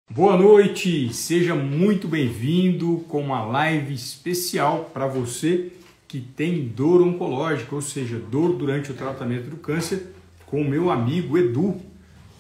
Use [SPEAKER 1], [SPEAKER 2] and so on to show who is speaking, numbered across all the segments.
[SPEAKER 1] Boa noite, seja muito bem-vindo com uma live especial para você que tem dor oncológica, ou seja, dor durante o tratamento do câncer, com o meu amigo Edu,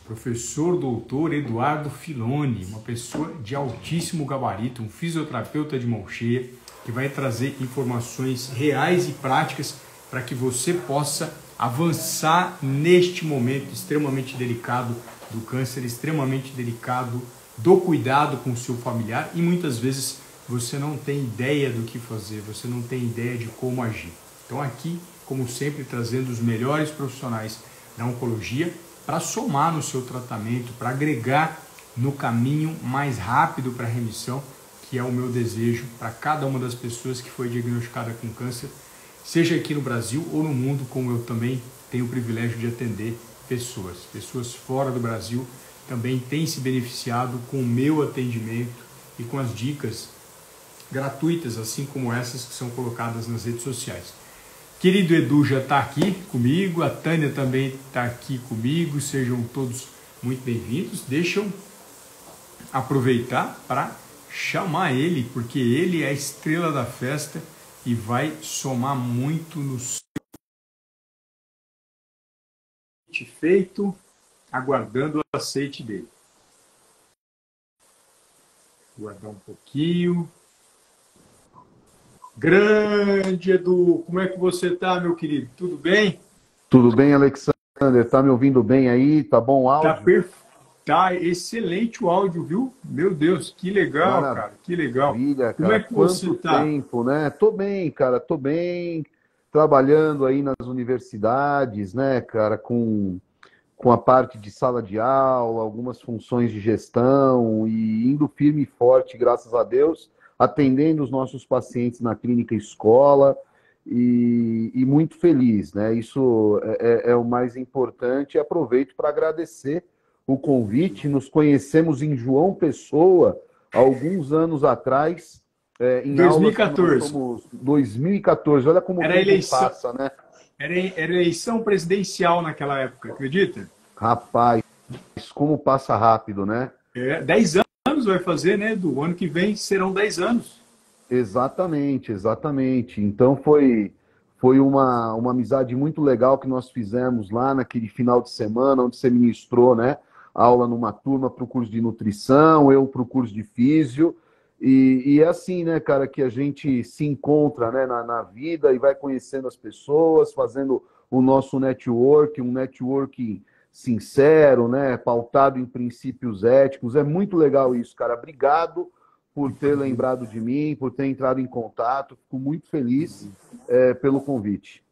[SPEAKER 1] professor doutor Eduardo Filoni, uma pessoa de altíssimo gabarito, um fisioterapeuta de mão cheia, que vai trazer informações reais e práticas para que você possa avançar neste momento extremamente delicado do câncer, extremamente delicado do cuidado com o seu familiar, e muitas vezes você não tem ideia do que fazer, você não tem ideia de como agir. Então aqui, como sempre, trazendo os melhores profissionais da oncologia para somar no seu tratamento, para agregar no caminho mais rápido para a remissão, que é o meu desejo para cada uma das pessoas que foi diagnosticada com câncer, seja aqui no Brasil ou no mundo, como eu também tenho o privilégio de atender pessoas fora do Brasil também têm se beneficiado com o meu atendimento e com as dicas gratuitas, assim como essas que são colocadas nas redes sociais. Querido Edu já está aqui comigo, a Tânia também está aqui comigo, sejam todos muito bem-vindos. Deixa eu aproveitar para chamar ele, porque ele é a estrela da festa e vai somar muito no seu feito, aguardando o aceite dele. Guardar um pouquinho. Grande Edu, como é que você está, meu querido? Tudo bem?
[SPEAKER 2] Tudo bem, Alexander? Tá me ouvindo bem aí? Tá bom o áudio?
[SPEAKER 1] Tá excelente o áudio, viu? Meu Deus, que legal, cara, que legal.
[SPEAKER 2] Maravilha,
[SPEAKER 1] Como é
[SPEAKER 2] cara.
[SPEAKER 1] que você
[SPEAKER 2] Quanto
[SPEAKER 1] tá?
[SPEAKER 2] tempo, né? Tô bem, cara. Tô bem. Trabalhando aí nas universidades, né, cara, com a parte de sala de aula, algumas funções de gestão e indo firme e forte, graças a Deus, atendendo os nossos pacientes na clínica escola e muito feliz, né? Isso é o mais importante. E aproveito para agradecer o convite. Nos conhecemos em João Pessoa, há alguns anos atrás, em aulas que nós
[SPEAKER 1] 2014.
[SPEAKER 2] somos 2014. Olha como o
[SPEAKER 1] Era
[SPEAKER 2] tempo
[SPEAKER 1] eleição,
[SPEAKER 2] passa, né?
[SPEAKER 1] era eleição presidencial naquela época, acredita?
[SPEAKER 2] Rapaz, como passa rápido, né?
[SPEAKER 1] 10 anos vai fazer, né, Edu? O ano que vem serão 10 anos.
[SPEAKER 2] Exatamente, exatamente. Então foi uma amizade muito legal que nós fizemos lá naquele final de semana, onde você ministrou, né? Aula numa turma para o curso de nutrição, eu para o curso de físio. E é assim, né, cara, que a gente se encontra, né, na vida e vai conhecendo as pessoas, fazendo o nosso network, um networking sincero, né, pautado em princípios éticos. É muito legal isso, cara. Obrigado por ter lembrado de mim, por ter entrado em contato. Fico muito feliz pelo convite.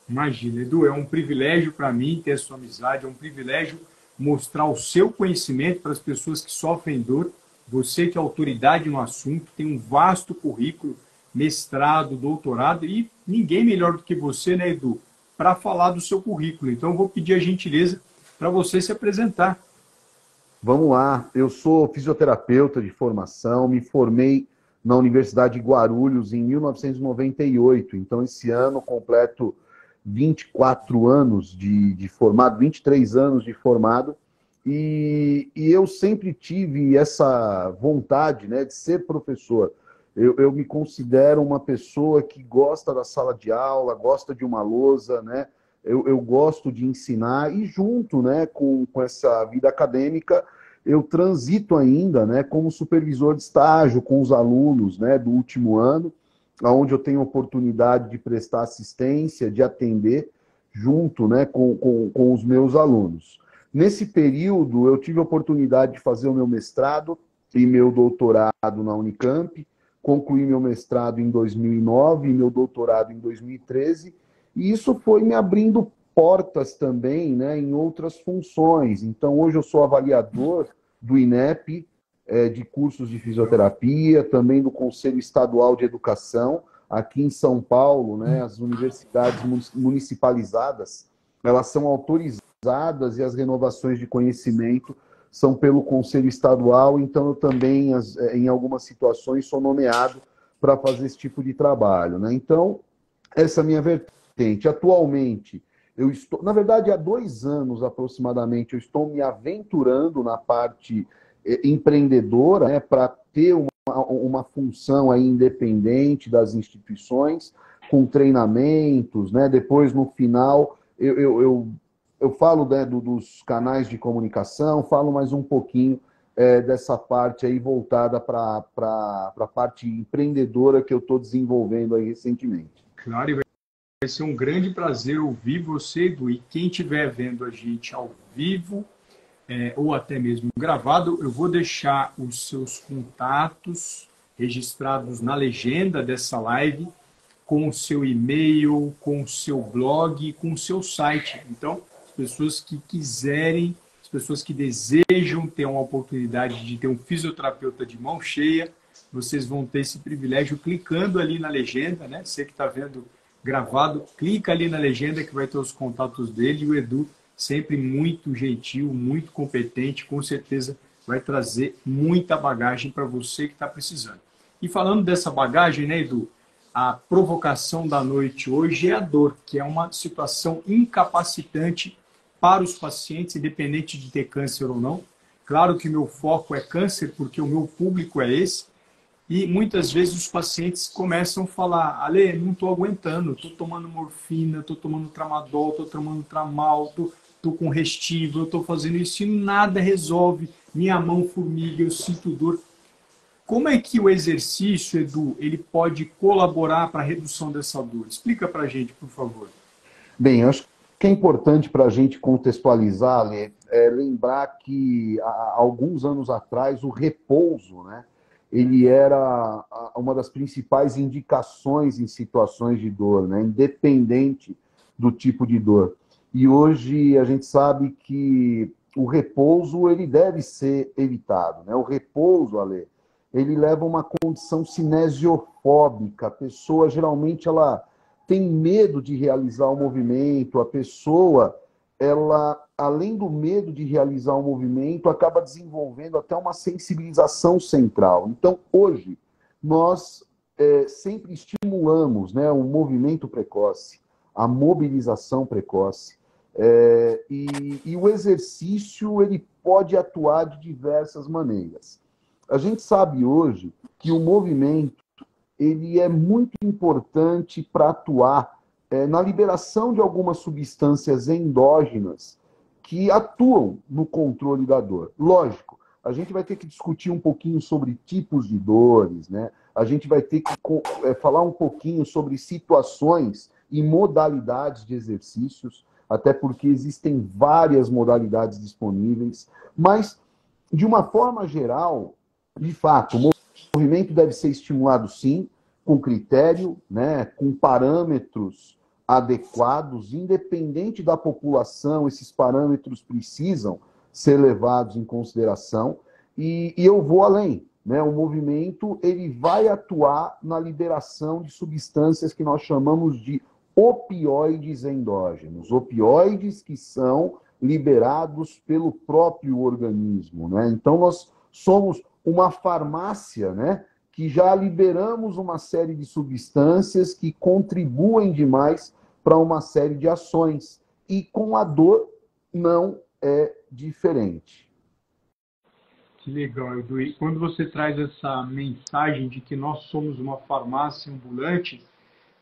[SPEAKER 1] Imagina, Edu, é um privilégio para mim ter a sua amizade, é um privilégio mostrar o seu conhecimento para as pessoas que sofrem dor. Você que é autoridade no assunto, tem um vasto currículo, mestrado, doutorado, e ninguém melhor do que você, né, Edu, para falar do seu currículo. Então, eu vou pedir a gentileza para você se apresentar.
[SPEAKER 2] Vamos lá, eu sou fisioterapeuta de formação, me formei na Universidade de Guarulhos em 1998, então esse ano completo 24 anos de formado, 23 anos de formado, e eu sempre tive essa vontade, né, de ser professor. Eu me considero uma pessoa que gosta da sala de aula, gosta de uma lousa, né? Eu gosto de ensinar e junto, né, com essa vida acadêmica, eu transito ainda, né, como supervisor de estágio com os alunos, né, do último ano, onde eu tenho oportunidade de prestar assistência, de atender junto, né, com os meus alunos. Nesse período, eu tive a oportunidade de fazer o meu mestrado e meu doutorado na Unicamp, concluí meu mestrado em 2009 e meu doutorado em 2013, e isso foi me abrindo portas também, né, em outras funções. Então, hoje eu sou avaliador do INEP, de cursos de fisioterapia, também do Conselho Estadual de Educação, aqui em São Paulo, né, as universidades municipalizadas, elas são autorizadas e as renovações de conhecimento são pelo Conselho Estadual, então eu também, em algumas situações, sou nomeado para fazer esse tipo de trabalho, né? Então, essa é a minha vertente. Atualmente, eu estou, na verdade, há 2 anos aproximadamente, eu estou me aventurando na parte empreendedora, né, para ter uma função aí independente das instituições, com treinamentos, né? Depois, no final, eu falo, né, dos canais de comunicação, falo mais um pouquinho dessa parte aí voltada para a parte empreendedora que eu estou desenvolvendo aí recentemente.
[SPEAKER 1] Claro, e vai ser um grande prazer ouvir você, Edu, e quem estiver vendo a gente ao vivo, ou até mesmo gravado, eu vou deixar os seus contatos registrados na legenda dessa live, com o seu e-mail, com o seu blog, com o seu site. Então, as pessoas que quiserem, as pessoas que desejam ter uma oportunidade de ter um fisioterapeuta de mão cheia, vocês vão ter esse privilégio clicando ali na legenda, né? Você que está vendo gravado, clica ali na legenda que vai ter os contatos dele. E o Edu, sempre muito gentil, muito competente, com certeza vai trazer muita bagagem para você que está precisando. E falando dessa bagagem, né, Edu? A provocação da noite hoje é a dor, que é uma situação incapacitante para os pacientes, independente de ter câncer ou não. Claro que o meu foco é câncer, porque o meu público é esse. E muitas vezes os pacientes começam a falar: Ale, não estou aguentando, estou tomando morfina, estou tomando tramadol, estou tomando tramal, estou com restivo, estou fazendo isso e nada resolve. Minha mão formiga, eu sinto dor. Como é que o exercício, Edu, ele pode colaborar para a redução dessa dor? Explica para a gente, por favor.
[SPEAKER 2] Bem, eu acho que é importante para a gente contextualizar, Lê, lembrar que há alguns anos atrás o repouso, né, ele era uma das principais indicações em situações de dor, né, independente do tipo de dor. E hoje a gente sabe que o repouso ele deve ser evitado, né? O repouso, Ale, ele leva a uma condição cinesiofóbica. A pessoa, geralmente, ela tem medo de realizar o movimento. A pessoa, ela, além do medo de realizar o movimento, acaba desenvolvendo até uma sensibilização central. Então, hoje, nós sempre estimulamos, né, o movimento precoce, a mobilização precoce. E o exercício, ele pode atuar de diversas maneiras. A gente sabe hoje que o movimento ele é muito importante para atuar na liberação de algumas substâncias endógenas que atuam no controle da dor. Lógico, a gente vai ter que discutir um pouquinho sobre tipos de dores, né? A gente vai ter que falar um pouquinho sobre situações e modalidades de exercícios, até porque existem várias modalidades disponíveis, mas, de uma forma geral, de fato, o movimento deve ser estimulado, sim, com critério, né, com parâmetros adequados, independente da população, esses parâmetros precisam ser levados em consideração. E eu vou além, né? O movimento ele vai atuar na liberação de substâncias que nós chamamos de opioides endógenos, opioides que são liberados pelo próprio organismo, né? Então, nós somos uma farmácia, né, que já liberamos uma série de substâncias que contribuem demais para uma série de ações. E com a dor não é diferente.
[SPEAKER 1] Que legal, Edu. E quando você traz essa mensagem de que nós somos uma farmácia ambulante,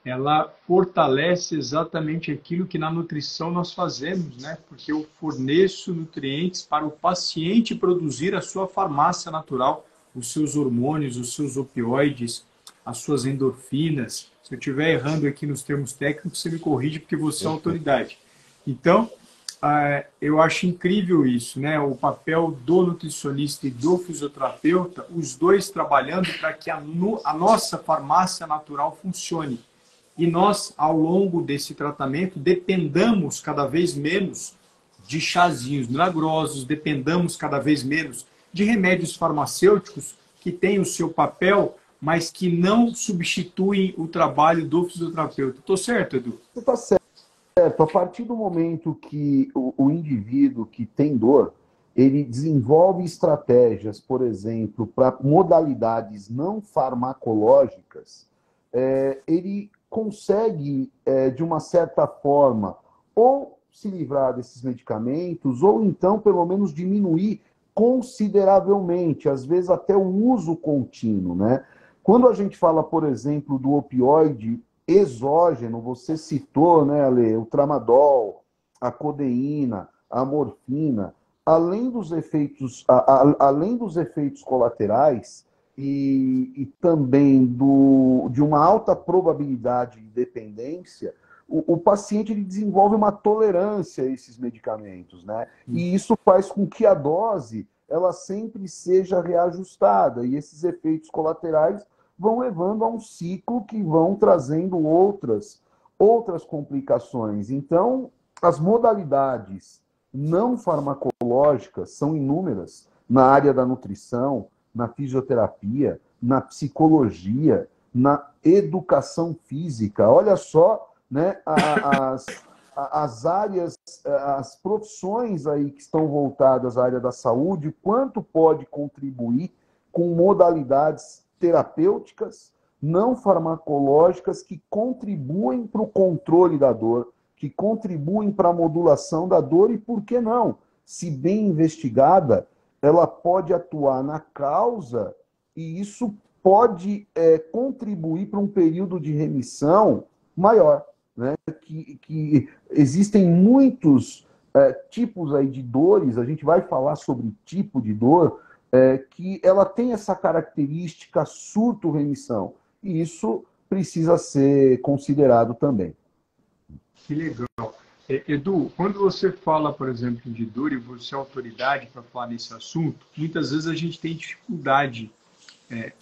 [SPEAKER 1] ela fortalece exatamente aquilo que na nutrição nós fazemos, né? Porque eu forneço nutrientes para o paciente produzir a sua farmácia natural, os seus hormônios, os seus opioides, as suas endorfinas. Se eu estiver errando aqui nos termos técnicos, você me corrige porque você é autoridade. Então, eu acho incrível isso, né? O papel do nutricionista e do fisioterapeuta, os dois trabalhando para que a nossa farmácia natural funcione. E nós, ao longo desse tratamento, dependamos cada vez menos de chazinhos milagrosos, dependamos cada vez menos de remédios farmacêuticos que têm o seu papel, mas que não substituem o trabalho do fisioterapeuta. Estou certo, Edu?
[SPEAKER 2] Você está certo. A partir do momento que o indivíduo que tem dor, ele desenvolve estratégias, por exemplo, para modalidades não farmacológicas, ele consegue, de uma certa forma, ou se livrar desses medicamentos, ou então, pelo menos, diminuir consideravelmente, às vezes até o uso contínuo, né? Quando a gente fala, por exemplo, do opioide exógeno, você citou, né, Ale, o tramadol, a codeína, a morfina, além dos efeitos colaterais e também de uma alta probabilidade de dependência, o paciente ele desenvolve uma tolerância a esses medicamentos, né? E isso faz com que a dose ela sempre seja reajustada e esses efeitos colaterais vão levando a um ciclo que vão trazendo outras complicações. Então, as modalidades não farmacológicas são inúmeras na área da nutrição, na fisioterapia, na psicologia, na educação física. Olha só, né, as áreas, as profissões aí que estão voltadas à área da saúde, quanto pode contribuir com modalidades terapêuticas não farmacológicas que contribuem para o controle da dor, que contribuem para a modulação da dor e, por que não? Se bem investigada, ela pode atuar na causa e isso pode contribuir para um período de remissão maior, né? Que existem muitos tipos aí de dores, a gente vai falar sobre tipo de dor, que ela tem essa característica surto-remissão, e isso precisa ser considerado também.
[SPEAKER 1] Que legal. Edu, quando você fala, por exemplo, de dor e você é autoridade para falar nesse assunto, muitas vezes a gente tem dificuldade,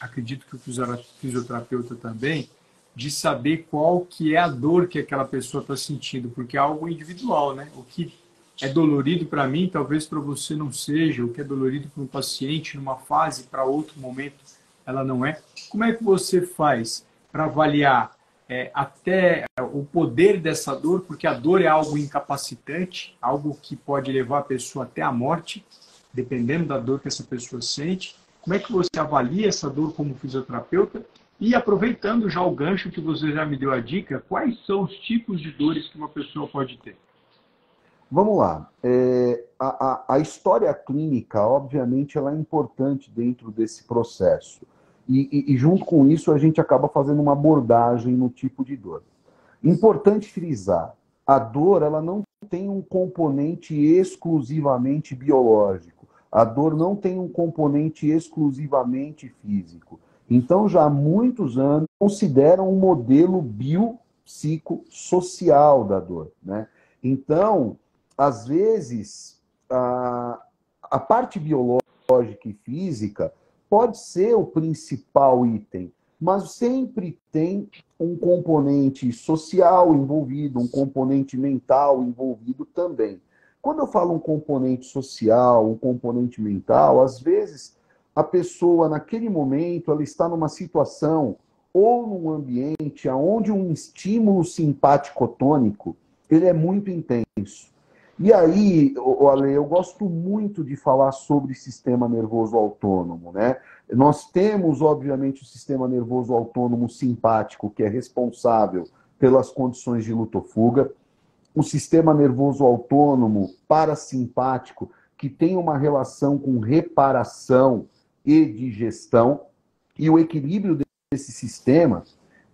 [SPEAKER 1] acredito que o fisioterapeuta também, de saber qual que é a dor que aquela pessoa está sentindo, porque é algo individual, né? O que é dolorido para mim, talvez para você não seja, o que é dolorido para um paciente numa fase, para outro momento, ela não é. Como é que você faz para avaliar até o poder dessa dor, porque a dor é algo incapacitante, algo que pode levar a pessoa até a morte, dependendo da dor que essa pessoa sente. Como é que você avalia essa dor como fisioterapeuta? E aproveitando já o gancho que você já me deu a dica, quais são os tipos de dores que uma pessoa pode ter?
[SPEAKER 2] Vamos lá. A história clínica, obviamente, ela é importante dentro desse processo. E junto com isso, a gente acaba fazendo uma abordagem no tipo de dor. Importante frisar, a dor ela não tem um componente exclusivamente biológico. A dor não tem um componente exclusivamente físico. Então, já há muitos anos, consideram um modelo biopsicossocial da dor, né? Então, às vezes, a parte biológica e física pode ser o principal item, mas sempre tem um componente social envolvido, um componente mental envolvido também. Quando eu falo um componente social, um componente mental, às vezes a pessoa, naquele momento, ela está numa situação ou num ambiente onde um estímulo simpático-tônico ele é muito intenso. E aí, Ale, eu gosto muito de falar sobre sistema nervoso autônomo, né? Nós temos, obviamente, o sistema nervoso autônomo simpático, que é responsável pelas condições de luta ou fuga, o sistema nervoso autônomo parasimpático, que tem uma relação com reparação e digestão, e o equilíbrio desse sistema,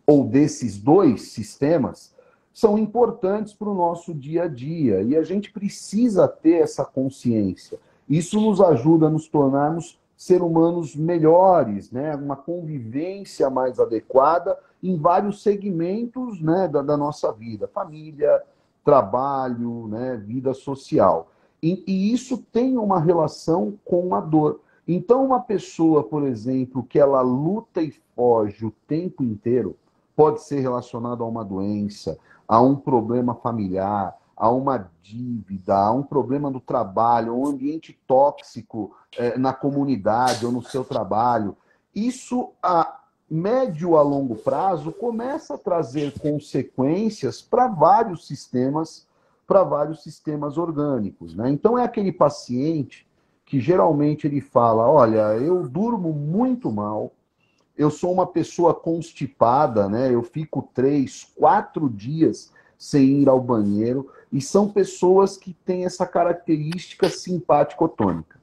[SPEAKER 2] ou desses dois sistemas, são importantes para o nosso dia a dia. E a gente precisa ter essa consciência. Isso nos ajuda a nos tornarmos seres humanos melhores, né? Uma convivência mais adequada em vários segmentos, né, da nossa vida. Família, trabalho, né, vida social. E isso tem uma relação com a dor. Então, uma pessoa, por exemplo, que ela luta e foge o tempo inteiro, pode ser relacionado a uma doença, a um problema familiar, a uma dívida, a um problema do trabalho, a um ambiente tóxico na comunidade ou no seu trabalho. Isso, a médio a longo prazo, começa a trazer consequências para vários sistemas orgânicos, né? Então, é aquele paciente que geralmente ele fala, olha, eu durmo muito mal, eu sou uma pessoa constipada, né? Eu fico 3, 4 dias sem ir ao banheiro, e são pessoas que têm essa característica simpático-tônica.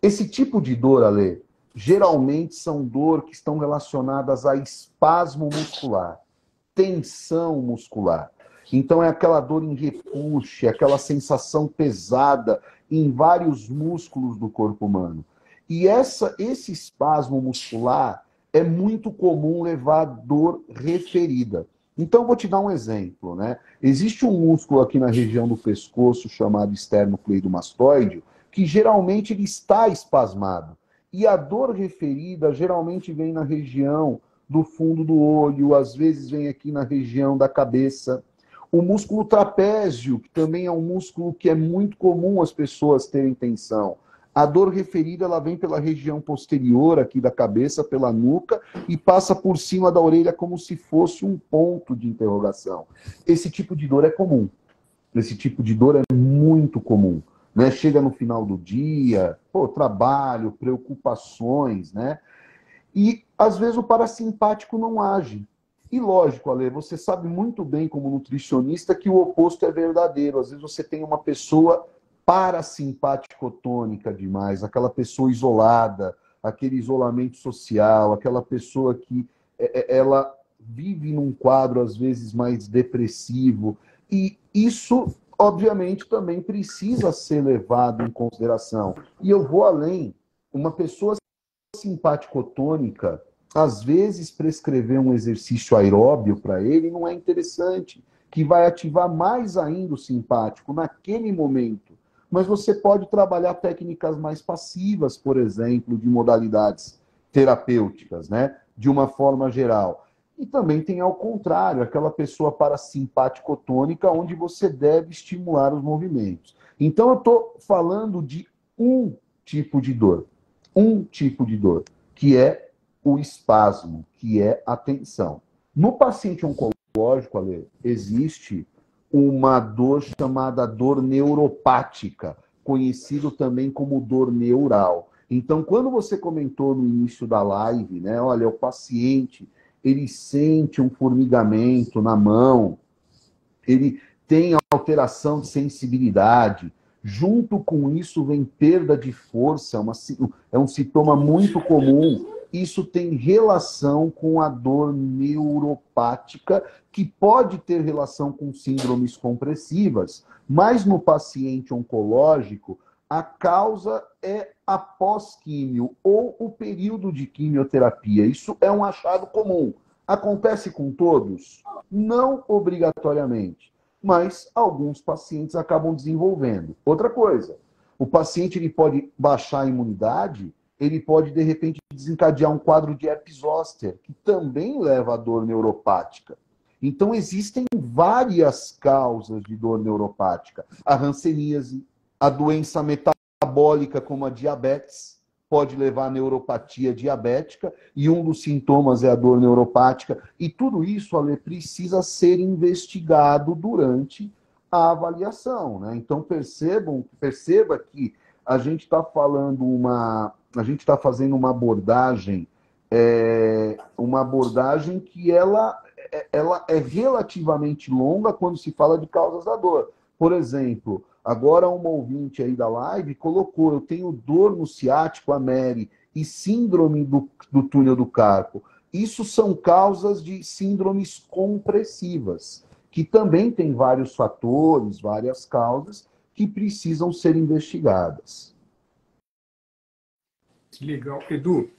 [SPEAKER 2] Esse tipo de dor, Ale, geralmente são dor que estão relacionadas a espasmo muscular, tensão muscular. Então é aquela dor em repuxe, aquela sensação pesada em vários músculos do corpo humano. E esse espasmo muscular é muito comum levar a dor referida. Então, vou te dar um exemplo, né? Existe um músculo aqui na região do pescoço chamado esternocleidomastoide, que geralmente ele está espasmado. E a dor referida geralmente vem na região do fundo do olho, às vezes vem aqui na região da cabeça. O músculo trapézio, que também é um músculo que é muito comum as pessoas terem tensão. A dor referida ela vem pela região posterior aqui da cabeça, pela nuca, e passa por cima da orelha como se fosse um ponto de interrogação. Esse tipo de dor é comum. Esse tipo de dor é muito comum. Né? Chega no final do dia, trabalho, preocupações, né? E às vezes o parasimpático não age. E lógico, Ale, você sabe muito bem como nutricionista que o oposto é verdadeiro. Às vezes você tem uma pessoa parasimpaticotônica demais, aquela pessoa isolada, aquele isolamento social, aquela pessoa que ela vive num quadro às vezes mais depressivo. E isso, obviamente, também precisa ser levado em consideração. E eu vou além. Uma pessoa simpaticotônica, às vezes prescrever um exercício aeróbio para ele não é interessante, que vai ativar mais ainda o simpático naquele momento. Mas você pode trabalhar técnicas mais passivas, por exemplo, de modalidades terapêuticas, né? De uma forma geral. E também tem ao contrário, aquela pessoa parasimpaticotônica, onde você deve estimular os movimentos. Então, eu estou falando de um tipo de dor. Um tipo de dor, que é o espasmo, que é a tensão. No paciente oncológico, Ale, existe uma dor chamada dor neuropática, conhecido também como dor neural. Então, quando você comentou no início da live, né, olha, o paciente, ele sente um formigamento na mão, ele tem alteração de sensibilidade, junto com isso vem perda de força, é um sintoma muito comum. Isso tem relação com a dor neuropática, que pode ter relação com síndromes compressivas, mas no paciente oncológico, a causa é a pós-químio ou o período de quimioterapia. Isso é um achado comum. Acontece com todos? Não obrigatoriamente, mas alguns pacientes acabam desenvolvendo. Outra coisa, o paciente ele pode baixar a imunidade, ele pode, de repente, desencadear um quadro de herpes zoster, que também leva à dor neuropática. Então, existem várias causas de dor neuropática. A hanseníase, a doença metabólica, como a diabetes, pode levar à neuropatia diabética, e um dos sintomas é a dor neuropática. E tudo isso, Ale, precisa ser investigado durante a avaliação, né? Então, perceba que a gente está fazendo uma abordagem que ela é relativamente longa quando se fala de causas da dor. Por exemplo, agora uma ouvinte aí da live colocou, eu tenho dor no ciático, a Mary, e síndrome do túnel do carpo. Isso são causas de síndromes compressivas, que também tem vários fatores, várias causas, que precisam ser investigadas.
[SPEAKER 1] Que legal. Edu,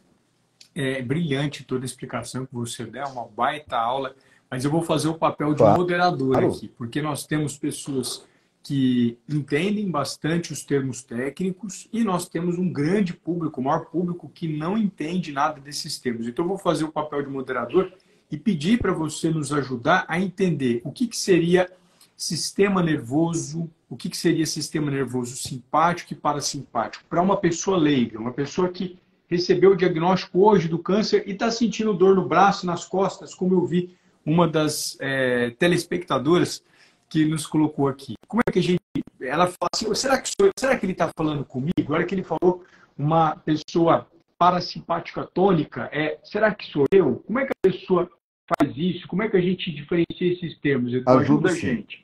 [SPEAKER 1] é brilhante toda a explicação que você deu, uma baita aula, mas eu vou fazer o papel de moderador aqui, porque nós temos pessoas que entendem bastante os termos técnicos e nós temos um grande público, o maior público, que não entende nada desses termos. Então, eu vou fazer o papel de moderador e pedir para você nos ajudar a entender o que seria sistema nervoso, o que seria sistema nervoso simpático e parasimpático, para uma pessoa leiga, uma pessoa que recebeu o diagnóstico hoje do câncer e está sentindo dor no braço, nas costas, como eu vi uma das telespectadoras que nos colocou aqui. Como é que a gente... Ela fala assim, será que ele está falando comigo? Agora que ele falou uma pessoa parasimpática tônica, será que sou eu? Como é que a pessoa faz isso? Como é que a gente diferencia esses termos? Ajuda a gente.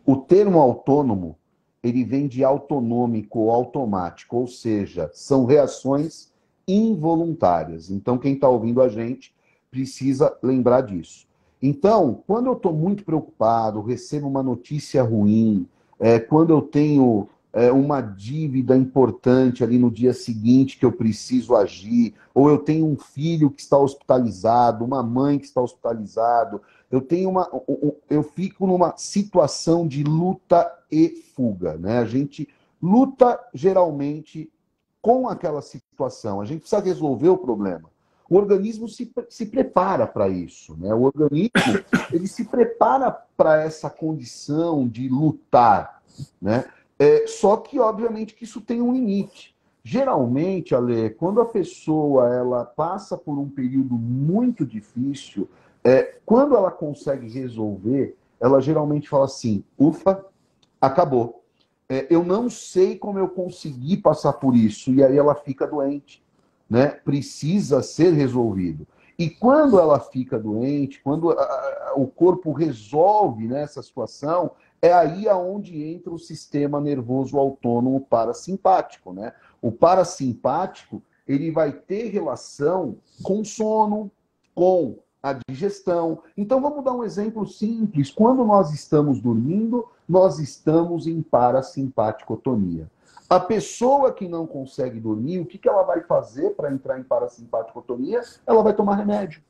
[SPEAKER 2] O termo autônomo, ele vem de autonômico ou automático, ou seja, são reações involuntárias. Então, quem está ouvindo a gente precisa lembrar disso. Então, quando eu estou muito preocupado, recebo uma notícia ruim, quando eu tenho uma dívida importante ali no dia seguinte que eu preciso agir, ou eu tenho um filho que está hospitalizado, uma mãe que está hospitalizado, eu fico numa situação de luta e fuga, né? A gente luta geralmente com aquela situação, a gente precisa resolver o problema. O organismo se prepara para isso, né? O organismo ele se prepara para essa condição de lutar, né? Só que, obviamente, que isso tem um limite. Geralmente, Ale, quando a pessoa ela passa por um período muito difícil, quando ela consegue resolver, ela geralmente fala assim, ufa, acabou. Eu não sei como eu consegui passar por isso, e aí ela fica doente, né? Precisa ser resolvido. E quando ela fica doente, quando o corpo resolve, né, essa situação, é aí aonde entra o sistema nervoso autônomo parasimpático, né? O parasimpático, ele vai ter relação com sono, com a digestão. Então vamos dar um exemplo simples. Quando nós estamos dormindo, nós estamos em parasimpaticotonia. A pessoa que não consegue dormir, o que ela vai fazer para entrar em parasimpaticotonia? Ela vai tomar remédio,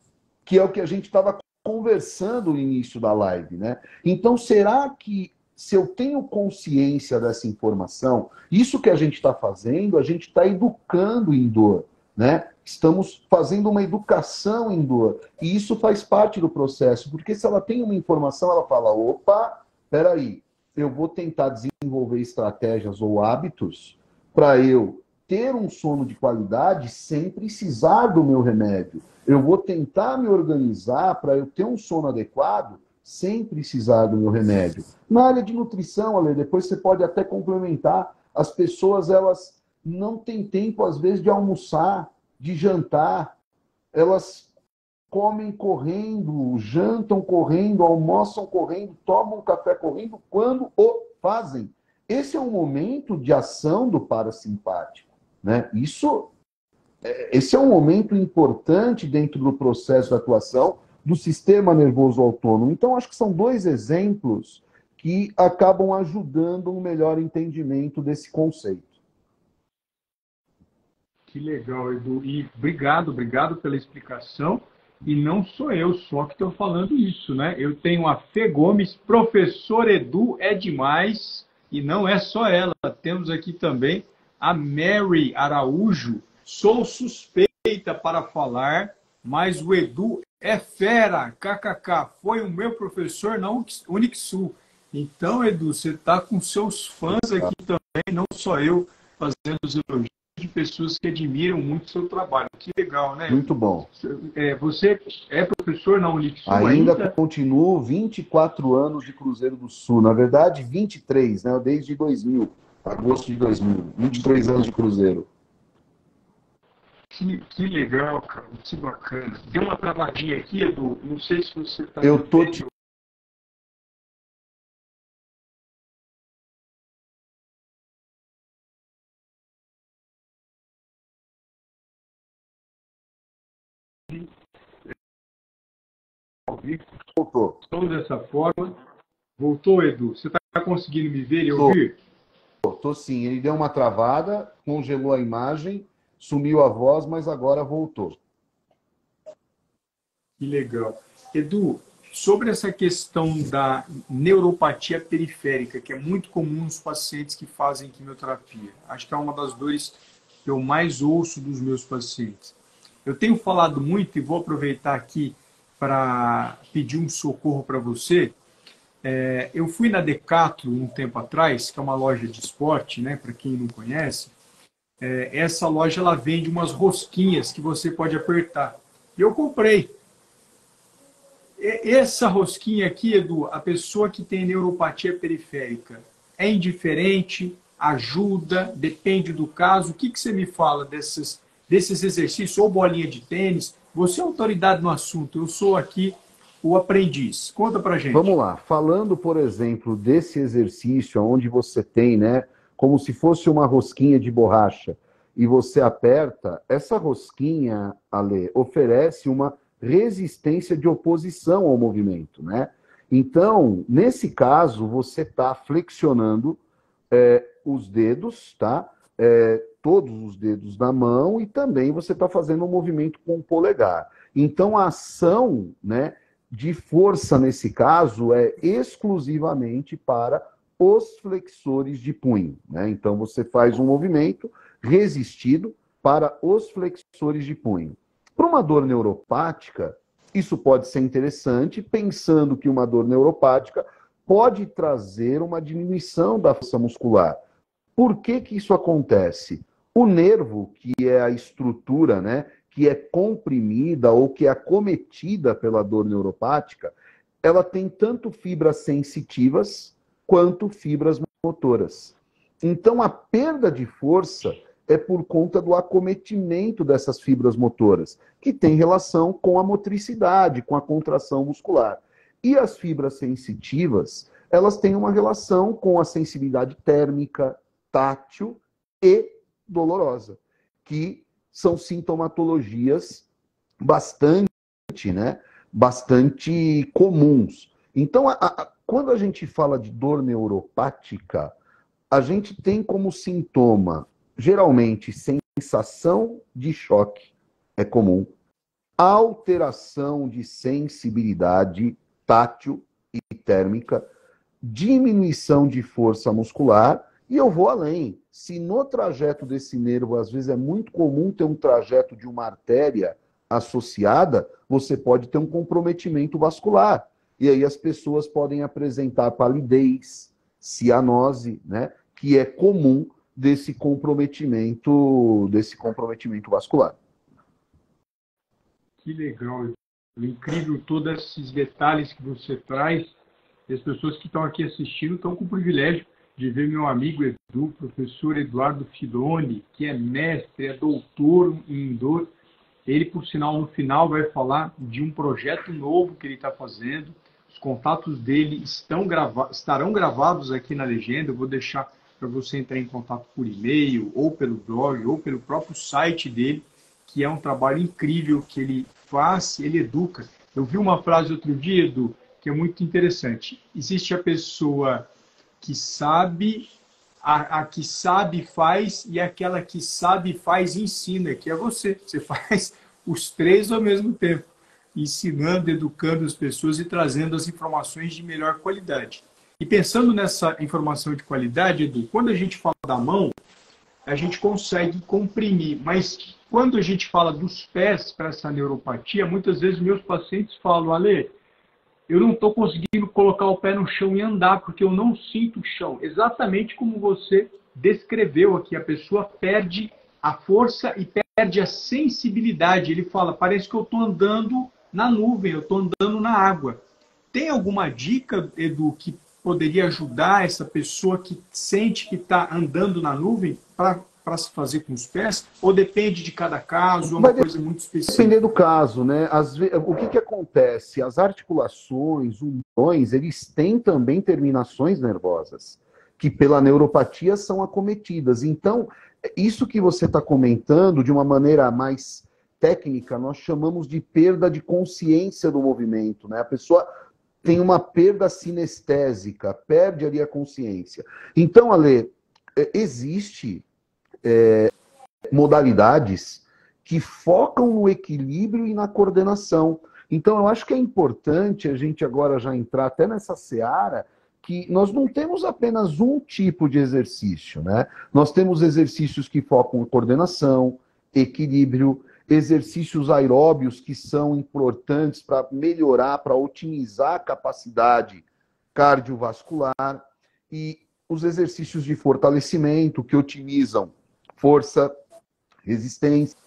[SPEAKER 2] que é o que a gente estava conversando no início da live, né? Então, será que se eu tenho consciência dessa informação, isso que a gente está fazendo, a gente está educando em dor, né? Estamos fazendo uma educação em dor. E isso faz parte do processo, porque se ela tem uma informação, ela fala, opa, peraí, eu vou tentar desenvolver estratégias ou hábitos para eu ter um sono de qualidade sem precisar do meu remédio. Eu vou tentar me organizar para eu ter um sono adequado sem precisar do meu remédio. Na área de nutrição, Ale, depois você pode até complementar. As pessoas, elas não têm tempo, às vezes, de almoçar, de jantar. Elas comem correndo, jantam correndo, almoçam correndo, tomam café correndo, quando o fazem. Esse é um momento de ação do parasimpático, né? Esse é um momento importante dentro do processo de atuação do sistema nervoso autônomo. Então, acho que são dois exemplos que acabam ajudando um melhor entendimento desse conceito.
[SPEAKER 1] Que legal, Edu. E obrigado pela explicação. E não sou eu só que estou falando isso, né? Eu tenho a Fê Gomes, professor Edu é demais, e não é só ela. Temos aqui também a Mary Araújo. Sou suspeita para falar, mas o Edu é fera, kkk. Foi o meu professor na Unixul. Então, Edu, você está com seus fãs aqui também, não só eu, fazendo os elogios de pessoas que admiram muito o seu trabalho. Que legal, né?
[SPEAKER 2] Muito bom.
[SPEAKER 1] Você é professor na Unixul
[SPEAKER 2] ainda? Continuo 24 anos de Cruzeiro do Sul. Na verdade, 23, né? Desde 2000, agosto de 2000. 23 anos de Cruzeiro.
[SPEAKER 1] Que legal, cara. Que bacana. Deu uma travadinha aqui, Edu. Não sei se você está...
[SPEAKER 2] Eu tô te... Voltou.
[SPEAKER 1] Estou dessa forma. Voltou, Edu? Você está conseguindo me ver e ouvir?
[SPEAKER 2] Tô sim. Ele deu uma travada, congelou a imagem, sumiu a voz, mas agora voltou.
[SPEAKER 1] Que legal. Edu, sobre essa questão da neuropatia periférica, que é muito comum nos pacientes que fazem quimioterapia. Acho que é uma das dores que eu mais ouço dos meus pacientes. Eu tenho falado muito e vou aproveitar aqui para pedir um socorro para você. Eu fui na Decathlon um tempo atrás, que é uma loja de esporte, né, para quem não conhece. Essa loja ela vende umas rosquinhas que você pode apertar. E eu comprei. Essa rosquinha aqui, Edu, a pessoa que tem neuropatia periférica, é indiferente, ajuda, depende do caso. O que você me fala desses exercícios, ou bolinha de tênis? Você é autoridade no assunto, eu sou aqui o aprendiz? Conta pra gente.
[SPEAKER 2] Vamos lá. Falando, por exemplo, desse exercício onde você tem, né, como se fosse uma rosquinha de borracha e você aperta, essa rosquinha, Ale, oferece uma resistência de oposição ao movimento, né? Então, nesse caso, você está flexionando os dedos, tá? Todos os dedos da mão e também você está fazendo um movimento com o polegar. Então, a ação, né, de força nesse caso é exclusivamente para os flexores de punho, né? Então, você faz um movimento resistido para os flexores de punho. Para uma dor neuropática, isso pode ser interessante, pensando que uma dor neuropática pode trazer uma diminuição da força muscular. Por que que isso acontece? O nervo, que é a estrutura, né, que é comprimida ou que é acometida pela dor neuropática, ela tem tanto fibras sensitivas quanto fibras motoras. Então, a perda de força é por conta do acometimento dessas fibras motoras, que tem relação com a motricidade, com a contração muscular. E as fibras sensitivas, elas têm uma relação com a sensibilidade térmica, tátil e dolorosa, que são sintomatologias bastante, né, bastante comuns. Então, quando a gente fala de dor neuropática, a gente tem como sintoma, geralmente, sensação de choque, é comum, alteração de sensibilidade tátil e térmica, diminuição de força muscular, e eu vou além. Se no trajeto desse nervo, às vezes é muito comum ter um trajeto de uma artéria associada, você pode ter um comprometimento vascular. E aí as pessoas podem apresentar palidez, cianose, né, que é comum desse comprometimento vascular.
[SPEAKER 1] Que legal, incrível todos esses detalhes que você traz. E as pessoas que estão aqui assistindo estão com o privilégio de ver meu amigo Edu, professor Eduardo Filoni, que é mestre, é doutor em dor. Ele, por sinal, no final vai falar de um projeto novo que ele está fazendo. Os contatos dele estarão gravados aqui na legenda. Eu vou deixar para você entrar em contato por e-mail, ou pelo blog, ou pelo próprio site dele, que é um trabalho incrível que ele faz, ele educa. Eu vi uma frase outro dia, Edu, que é muito interessante. Existe a pessoa que sabe, a que sabe faz, e aquela que sabe faz e ensina, que é você. Você faz os três ao mesmo tempo, ensinando, educando as pessoas e trazendo as informações de melhor qualidade. E pensando nessa informação de qualidade, Edu, quando a gente fala da mão, a gente consegue comprimir, mas quando a gente fala dos pés para essa neuropatia, muitas vezes meus pacientes falam, Ale, eu não estou conseguindo colocar o pé no chão e andar, porque eu não sinto o chão. Exatamente como você descreveu aqui, a pessoa perde a força e perde a sensibilidade. Ele fala, parece que eu estou andando na nuvem, eu estou andando na água. Tem alguma dica, Edu, que poderia ajudar essa pessoa que sente que está andando na nuvem para se fazer com os pés? Ou depende de cada caso, é uma coisa muito específica?
[SPEAKER 2] Depender do caso, né? O que acontece? As articulações, os tendões, eles têm também terminações nervosas, que pela neuropatia são acometidas. Então, isso que você está comentando, de uma maneira mais técnica, nós chamamos de perda de consciência do movimento, né? A pessoa tem uma perda sinestésica, perde ali a consciência. Então, Ale, existe modalidades que focam no equilíbrio e na coordenação. Então, eu acho que é importante a gente agora já entrar até nessa seara, que nós não temos apenas um tipo de exercício, né? Nós temos exercícios que focam em coordenação, equilíbrio, exercícios aeróbios que são importantes para melhorar, para otimizar a capacidade cardiovascular, e os exercícios de fortalecimento que otimizam força, resistência.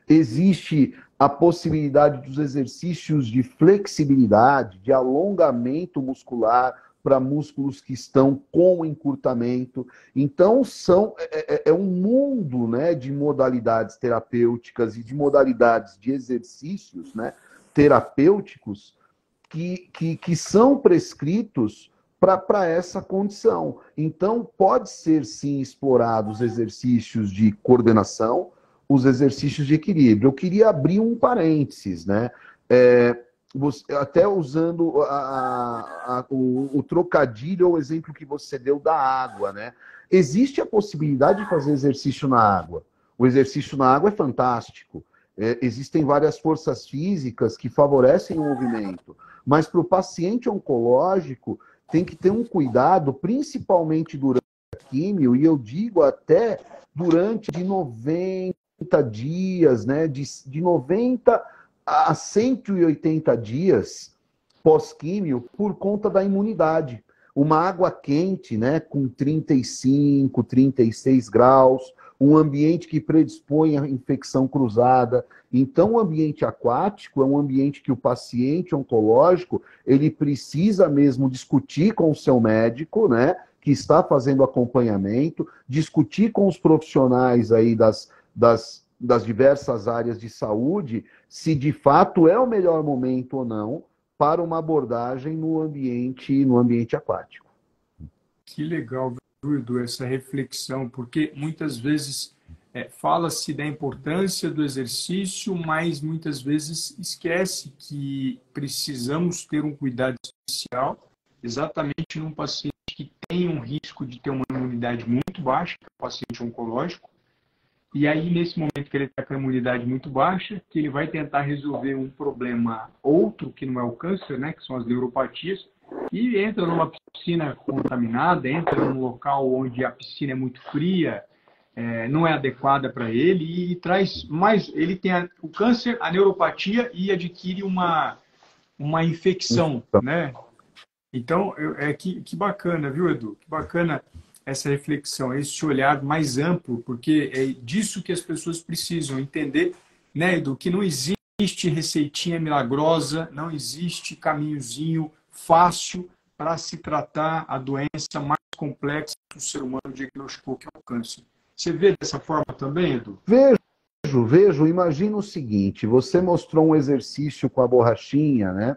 [SPEAKER 2] Existe a possibilidade dos exercícios de flexibilidade, de alongamento muscular para músculos que estão com encurtamento. Então, é um mundo, né, de modalidades terapêuticas e de modalidades de exercícios, né, terapêuticos que são prescritos para essa condição. Então, pode ser, sim, explorado os exercícios de coordenação, os exercícios de equilíbrio. Eu queria abrir um parênteses, né? Até usando o trocadilho ou o exemplo que você deu da água, né? Existe a possibilidade de fazer exercício na água. O exercício na água é fantástico. Existem várias forças físicas que favorecem o movimento. Mas para o paciente oncológico, tem que ter um cuidado, principalmente durante a químio, e eu digo até durante de 90 dias, né? De 90 a 180 dias pós-químio, por conta da imunidade. Uma água quente, né, com 35, 36 graus, um ambiente que predispõe à infecção cruzada. Então, o ambiente aquático é um ambiente que o paciente oncológico, ele precisa mesmo discutir com o seu médico, né, que está fazendo acompanhamento, discutir com os profissionais aí das diversas áreas de saúde, se de fato é o melhor momento ou não para uma abordagem no ambiente aquático.
[SPEAKER 1] Que legal, viu, Edu, essa reflexão, porque muitas vezes fala-se da importância do exercício, mas muitas vezes esquece que precisamos ter um cuidado especial, exatamente num paciente que tem um risco de ter uma imunidade muito baixa, que é o paciente oncológico. E aí, nesse momento que ele está com a imunidade muito baixa, que ele vai tentar resolver um problema outro, que não é o câncer, né, que são as neuropatias, e entra numa piscina contaminada, entra num local onde a piscina é muito fria, não é adequada para ele, e traz mais... Ele tem o câncer, a neuropatia, e adquire uma infecção, né? Então, que bacana, viu, Edu? Que bacana essa reflexão, esse olhar mais amplo, porque é disso que as pessoas precisam entender, né, Edu? Que não existe receitinha milagrosa, não existe caminhozinho fácil para se tratar a doença mais complexa que o ser humano diagnosticou, que é o câncer. Você vê dessa forma também, Edu?
[SPEAKER 2] Vejo. Imagina o seguinte, você mostrou um exercício com a borrachinha, né?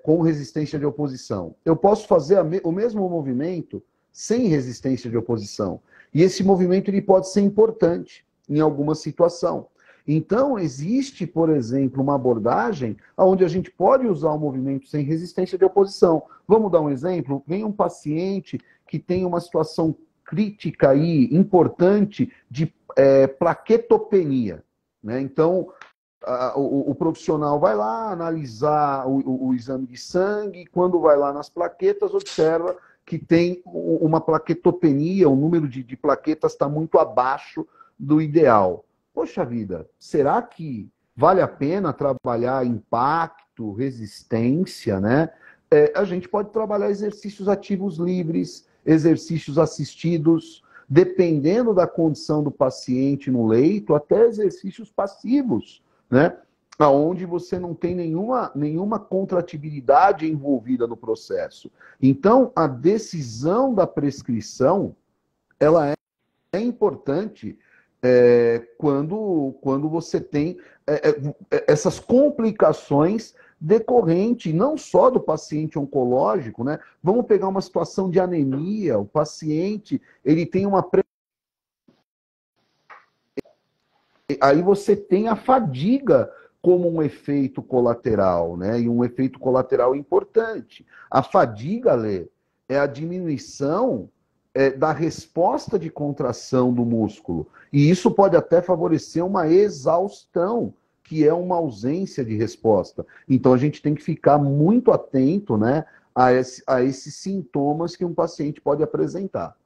[SPEAKER 2] Com resistência de oposição. Eu posso fazer o mesmo movimento sem resistência de oposição. E esse movimento ele pode ser importante em alguma situação. Então, existe, por exemplo, uma abordagem onde a gente pode usar o movimento sem resistência de oposição. Vamos dar um exemplo? Vem um paciente que tem uma situação crítica aí, importante, de plaquetopenia, né? Então, o profissional vai lá analisar o exame de sangue, e quando vai lá nas plaquetas, observa que tem uma plaquetopenia, o número de plaquetas está muito abaixo do ideal. Poxa vida, será que vale a pena trabalhar impacto, resistência, né? A gente pode trabalhar exercícios ativos livres, exercícios assistidos, dependendo da condição do paciente no leito, até exercícios passivos, né? Onde você não tem nenhuma contratibilidade envolvida no processo. Então, a decisão da prescrição, ela é importante quando você tem essas complicações decorrentes não só do paciente oncológico, né? Vamos pegar uma situação de anemia, o paciente ele tem aí você tem a fadiga como um efeito colateral, né? E um efeito colateral importante. A fadiga, Lê, é a diminuição da resposta de contração do músculo. E isso pode até favorecer uma exaustão, que é uma ausência de resposta. Então, a gente tem que ficar muito atento, né, a esses sintomas que um paciente pode apresentar.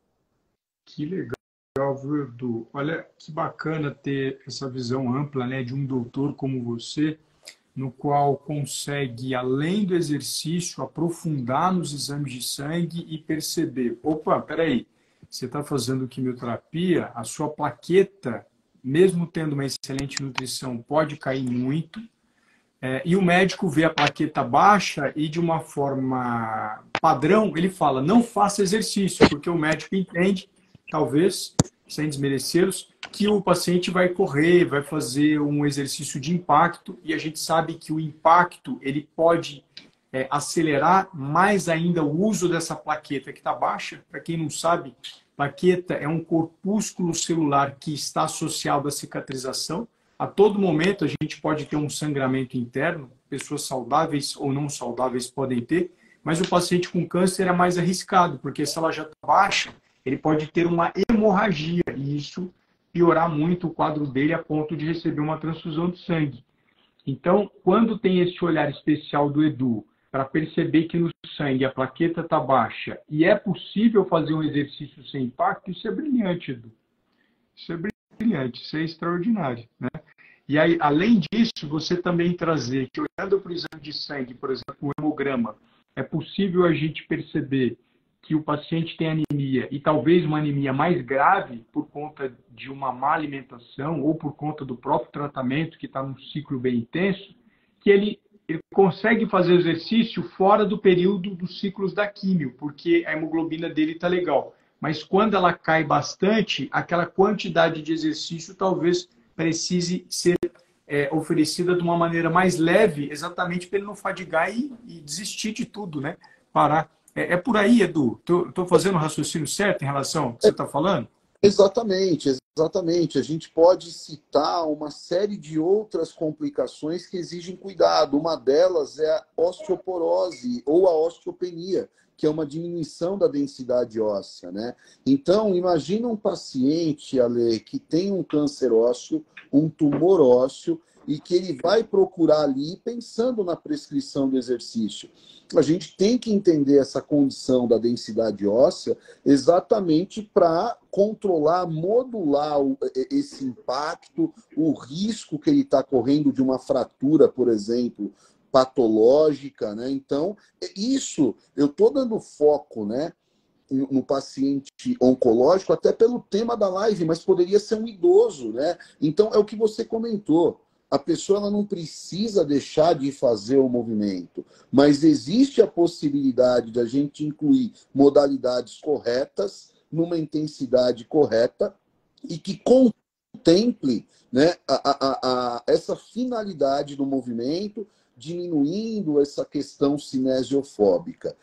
[SPEAKER 1] Que legal, viu, Edu? Olha que bacana ter essa visão ampla, né, de um doutor como você, no qual consegue, além do exercício, aprofundar nos exames de sangue e perceber, opa, peraí, você está fazendo quimioterapia, a sua plaqueta, mesmo tendo uma excelente nutrição, pode cair muito, e o médico vê a plaqueta baixa e, de uma forma padrão, ele fala, não faça exercício, porque o médico entende, talvez, sem desmerecê-los, que o paciente vai correr, vai fazer um exercício de impacto, e a gente sabe que o impacto ele pode acelerar mais ainda o uso dessa plaqueta que está baixa. Para quem não sabe, plaqueta é um corpúsculo celular que está associado à cicatrização. A todo momento a gente pode ter um sangramento interno, pessoas saudáveis ou não saudáveis podem ter, mas o paciente com câncer é mais arriscado, porque se ela já está baixa, ele pode ter uma hemorragia e isso piorar muito o quadro dele a ponto de receber uma transfusão de sangue. Então, quando tem esse olhar especial do Edu para perceber que no sangue a plaqueta está baixa e é possível fazer um exercício sem impacto, isso é brilhante, Edu. Isso é brilhante, isso é extraordinário, né? E aí, além disso, você também trazer que, olhando para o exame de sangue, por exemplo, o hemograma, é possível a gente perceber que o paciente tem anemia e talvez uma anemia mais grave por conta de uma má alimentação ou por conta do próprio tratamento que está num ciclo bem intenso, que ele consegue fazer exercício fora do período dos ciclos da químio, porque a hemoglobina dele está legal. Mas quando ela cai bastante, aquela quantidade de exercício talvez precise ser oferecida de uma maneira mais leve, exatamente para ele não fadigar e desistir de tudo, né? Parar. É por aí, Edu? Estou fazendo o raciocínio certo em relação ao que você está falando?
[SPEAKER 2] Exatamente, exatamente. A gente pode citar uma série de outras complicações que exigem cuidado. Uma delas é a osteoporose ou a osteopenia, que é uma diminuição da densidade óssea, né? Então, imagina um paciente, Ale, que tem um câncer ósseo, um tumor ósseo, e que ele vai procurar ali pensando na prescrição do exercício. A gente tem que entender essa condição da densidade óssea exatamente para controlar, modular esse impacto, o risco que ele está correndo de uma fratura, por exemplo, patológica, né? Então, isso eu estou dando foco, né, no paciente oncológico, até pelo tema da live, mas poderia ser um idoso, né? Então, é o que você comentou. A pessoa ela não precisa deixar de fazer o movimento, mas existe a possibilidade de a gente incluir modalidades corretas, numa intensidade correta, e que contemple, né, essa finalidade do movimento, diminuindo essa questão cinesiofóbica,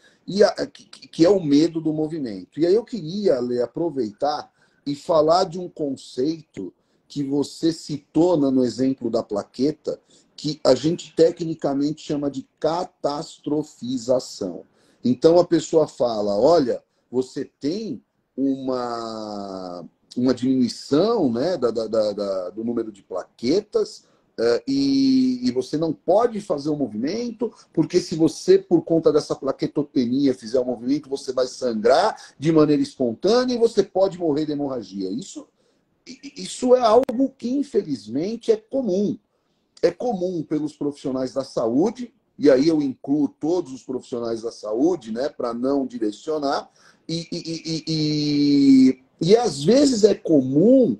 [SPEAKER 2] que é o medo do movimento. E aí eu queria, Lê, aproveitar e falar de um conceito que você citou no exemplo da plaqueta, que a gente tecnicamente chama de catastrofização. Então a pessoa fala, olha, você tem uma diminuição, né, do número de plaquetas, e você não pode fazer o movimento, porque se você, por conta dessa plaquetopenia, fizer o movimento, você vai sangrar de maneira espontânea e você pode morrer de hemorragia. Isso é algo que, infelizmente, é comum. É comum pelos profissionais da saúde, e aí eu incluo todos os profissionais da saúde, né, para não direcionar, e às vezes é comum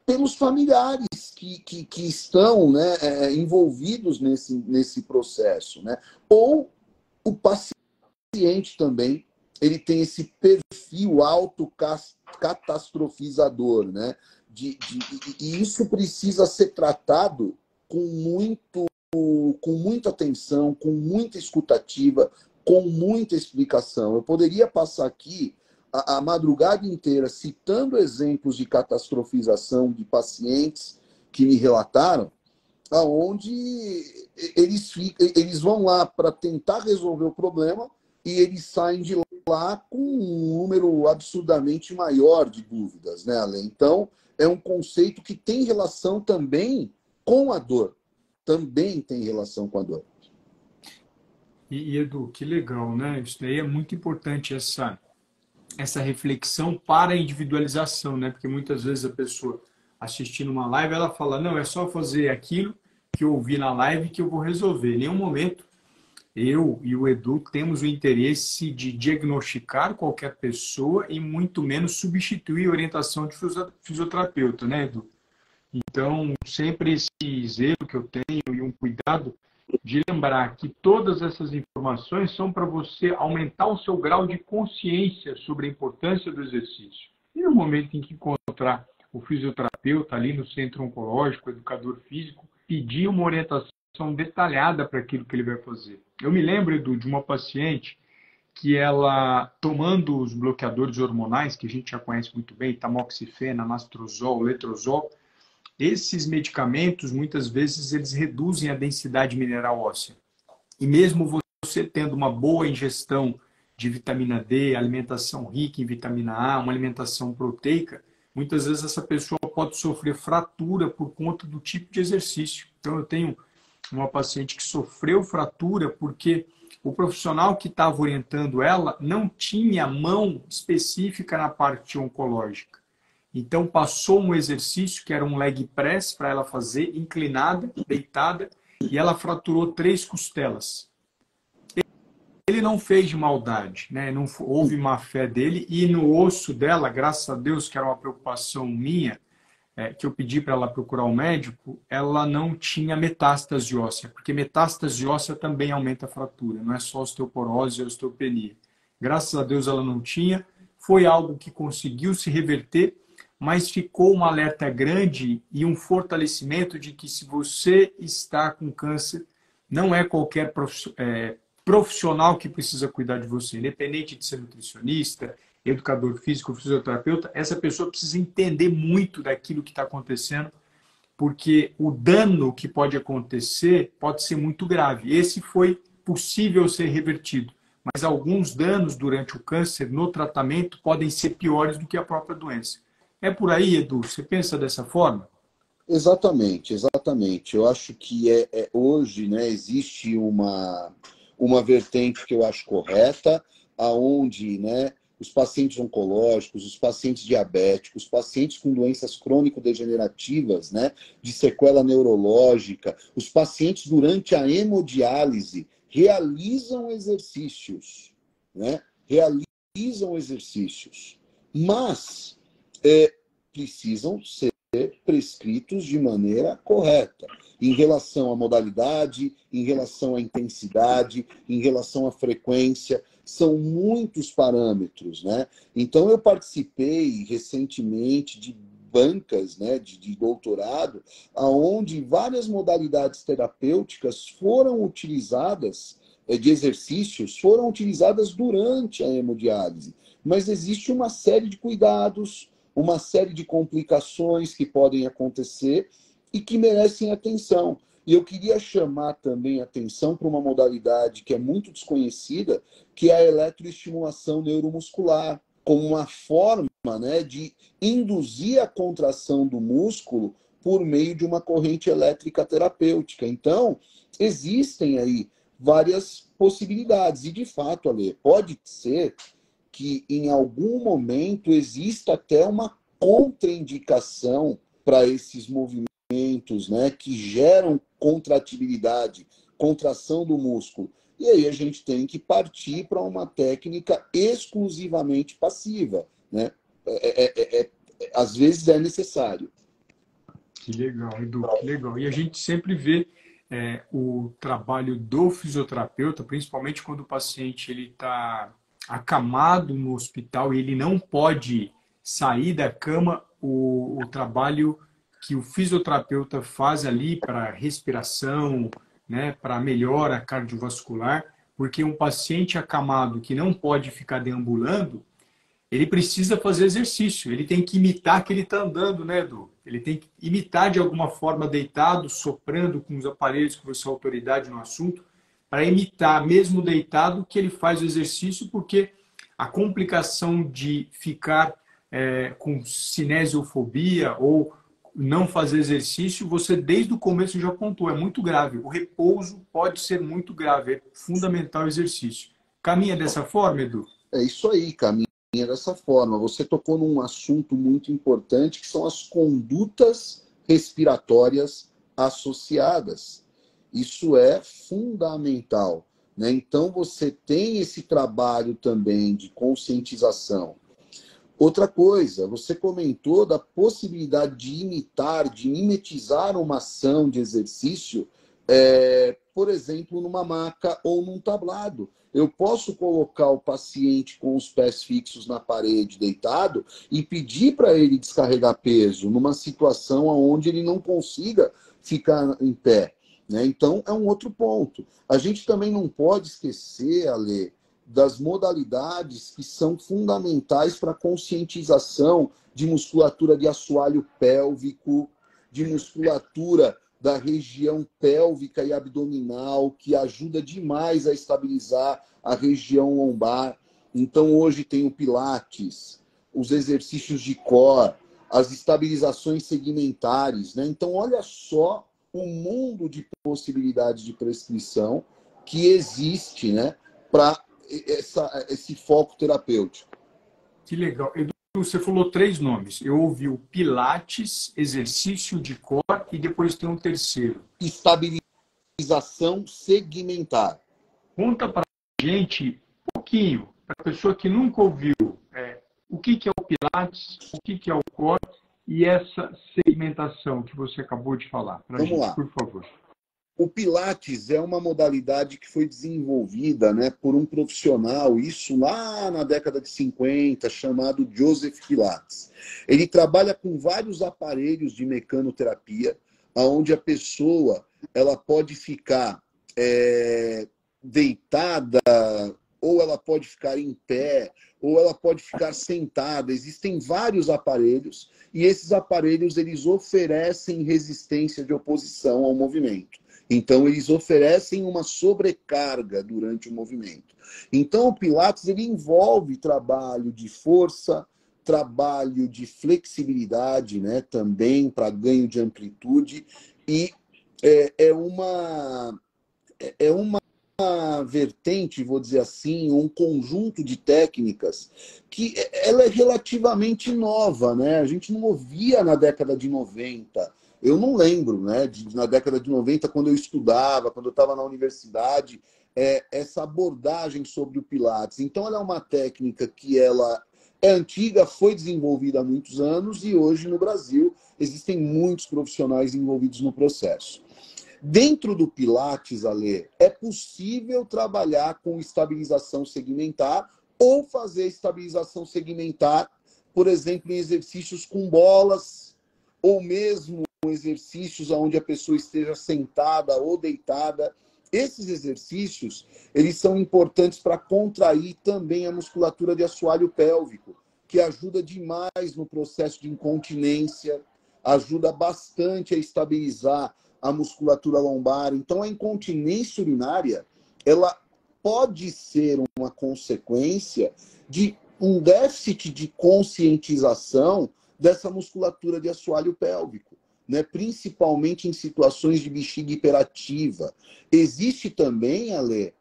[SPEAKER 2] pelos familiares que estão, né, envolvidos nesse processo, né? Ou o paciente também, ele tem esse perfil autocatastrofizador, né? E isso precisa ser tratado com muita atenção, com muita escutativa, com muita explicação. Eu poderia passar aqui a madrugada inteira citando exemplos de catastrofização de pacientes que me relataram, aonde eles vão lá para tentar resolver o problema e eles saem de lá com um número absurdamente maior de dúvidas, né, Ale? Então, é um conceito que tem relação também com a dor. Também tem relação com a dor.
[SPEAKER 1] Edu, que legal, né? Isso daí é muito importante, essa reflexão para a individualização, né? Porque muitas vezes a pessoa assistindo uma live, ela fala, não, é só fazer aquilo que eu ouvi na live que eu vou resolver. Em nenhum momento eu e o Edu temos o interesse de diagnosticar qualquer pessoa e muito menos substituir a orientação de fisioterapeuta, né, Edu? Então, sempre esse zelo que eu tenho e um cuidado de lembrar que todas essas informações são para você aumentar o seu grau de consciência sobre a importância do exercício. E no momento em que encontrar o fisioterapeuta ali no centro oncológico, o educador físico, pedir uma orientação detalhada para aquilo que ele vai fazer. Eu me lembro, Edu, de uma paciente que ela, tomando os bloqueadores hormonais, que a gente já conhece muito bem, tamoxifena, anastrozol, letrozol, esses medicamentos, muitas vezes, eles reduzem a densidade mineral óssea. E mesmo você tendo uma boa ingestão de vitamina D, alimentação rica em vitamina A, uma alimentação proteica, muitas vezes essa pessoa pode sofrer fratura por conta do tipo de exercício. Então, eu tenho uma paciente que sofreu fratura porque o profissional que estava orientando ela não tinha mão específica na parte oncológica. Então, passou um exercício que era um leg press para ela fazer, inclinada, deitada, e ela fraturou 3 costelas. Ele não fez de maldade, né? Não houve má fé dele, e no osso dela, graças a Deus, que era uma preocupação minha, que eu pedi para ela procurar um médico, ela não tinha metástase óssea, porque metástase óssea também aumenta a fratura, não é só osteoporose e osteopenia. Graças a Deus ela não tinha, foi algo que conseguiu se reverter, mas ficou um alerta grande e um fortalecimento de que se você está com câncer, não é qualquer profissional que precisa cuidar de você, independente de ser nutricionista, educador físico, fisioterapeuta, essa pessoa precisa entender muito daquilo que está acontecendo, porque o dano que pode acontecer pode ser muito grave. Esse foi possível ser revertido, mas alguns danos durante o câncer no tratamento podem ser piores do que a própria doença. É por aí, Edu? Você pensa dessa forma?
[SPEAKER 2] Exatamente, exatamente. Eu acho que hoje, né, existe uma vertente que eu acho correta, aonde, né, os pacientes oncológicos, os pacientes diabéticos, os pacientes com doenças crônico-degenerativas, né, de sequela neurológica, os pacientes durante a hemodiálise realizam exercícios, né, realizam exercícios, mas precisam ser prescritos de maneira correta, em relação à modalidade, em relação à intensidade, em relação à frequência, são muitos parâmetros, né? Então, eu participei recentemente de bancas, né, de doutorado, onde várias modalidades terapêuticas foram utilizadas, de exercícios, foram utilizadas durante a hemodiálise. Mas existe uma série de cuidados, uma série de complicações que podem acontecer e que merecem atenção. E eu queria chamar também atenção para uma modalidade que é muito desconhecida, que é a eletroestimulação neuromuscular, como uma forma, né, de induzir a contração do músculo por meio de uma corrente elétrica terapêutica. Então, existem aí várias possibilidades. E, de fato, Ale, pode ser que em algum momento exista até uma contraindicação para esses movimentos, né, que geram contratibilidade, contração do músculo. E aí a gente tem que partir para uma técnica exclusivamente passiva, né? Às vezes é necessário.
[SPEAKER 1] Que legal, Edu, que legal. E a gente sempre vê o trabalho do fisioterapeuta, principalmente quando o paciente ele está acamado no hospital e ele não pode sair da cama, o trabalho que o fisioterapeuta faz ali para respiração, né, para melhora cardiovascular, porque um paciente acamado que não pode ficar deambulando, ele precisa fazer exercício, ele tem que imitar que ele está andando, né, Edu? Ele tem que imitar de alguma forma deitado, soprando com os aparelhos que você é autoridade no assunto, para imitar, mesmo deitado, que ele faz o exercício, porque a complicação de ficar com cinesiofobia ou não fazer exercício, você desde o começo já apontou, é muito grave. O repouso pode ser muito grave, é fundamental o exercício. Caminha dessa forma, Edu?
[SPEAKER 2] É isso aí, caminha dessa forma. Você tocou num assunto muito importante, que são as condutas respiratórias associadas. Isso é fundamental, né? Então, você tem esse trabalho também de conscientização. Outra coisa, você comentou da possibilidade de imitar, de mimetizar uma ação de exercício, por exemplo, numa maca ou num tablado. Eu posso colocar o paciente com os pés fixos na parede, deitado, e pedir para ele descarregar peso numa situação onde ele não consiga ficar em pé. né? Então, é um outro ponto. A gente também não pode esquecer, Ale, das modalidades que são fundamentais para a conscientização de musculatura de assoalho pélvico, de musculatura da região pélvica e abdominal, que ajuda demais a estabilizar a região lombar. Então, hoje tem o Pilates, os exercícios de core, as estabilizações segmentares, né? Então, olha só o mundo de possibilidades de prescrição que existe, né, para esse foco terapêutico.
[SPEAKER 1] Que legal. Edu, você falou 3 nomes. Eu ouvi o Pilates, exercício de core e depois tem um terceiro.
[SPEAKER 2] Estabilização segmentar.
[SPEAKER 1] Conta para a gente um pouquinho, para a pessoa que nunca ouviu, o que é o Pilates, o que é o core e essa segmentação que você acabou de falar.
[SPEAKER 2] Vamos lá.
[SPEAKER 1] Por favor.
[SPEAKER 2] O Pilates é uma modalidade que foi desenvolvida, né, por um profissional, isso lá na década de 50, chamado Joseph Pilates. Ele trabalha com vários aparelhos de mecanoterapia, onde a pessoa ela pode ficar deitada, ou ela pode ficar em pé, ou ela pode ficar sentada. Existem vários aparelhos, e esses aparelhos eles oferecem resistência de oposição ao movimento. Então, eles oferecem uma sobrecarga durante o movimento. Então, o Pilates ele envolve trabalho de força, trabalho de flexibilidade, né, também para ganho de amplitude, e é uma vertente, vou dizer assim, um conjunto de técnicas que ela é relativamente nova, né? A gente não ouvia na década de 90. Eu não lembro, né, na década de 90, quando eu estudava, quando eu estava na universidade, essa abordagem sobre o Pilates. Então, ela é uma técnica que ela é antiga, foi desenvolvida há muitos anos e hoje no Brasil existem muitos profissionais envolvidos no processo. Dentro do Pilates, Ale, é possível trabalhar com estabilização segmentar ou fazer estabilização segmentar, por exemplo, em exercícios com bolas, ou mesmo exercícios onde a pessoa esteja sentada ou deitada. Esses exercícios, eles são importantes para contrair também a musculatura de assoalho pélvico, que ajuda demais no processo de incontinência, ajuda bastante a estabilizar a musculatura lombar. Então, a incontinência urinária, ela pode ser uma consequência de um déficit de conscientização dessa musculatura de assoalho pélvico, né? Principalmente em situações de bexiga hiperativa. Existe também, Ale,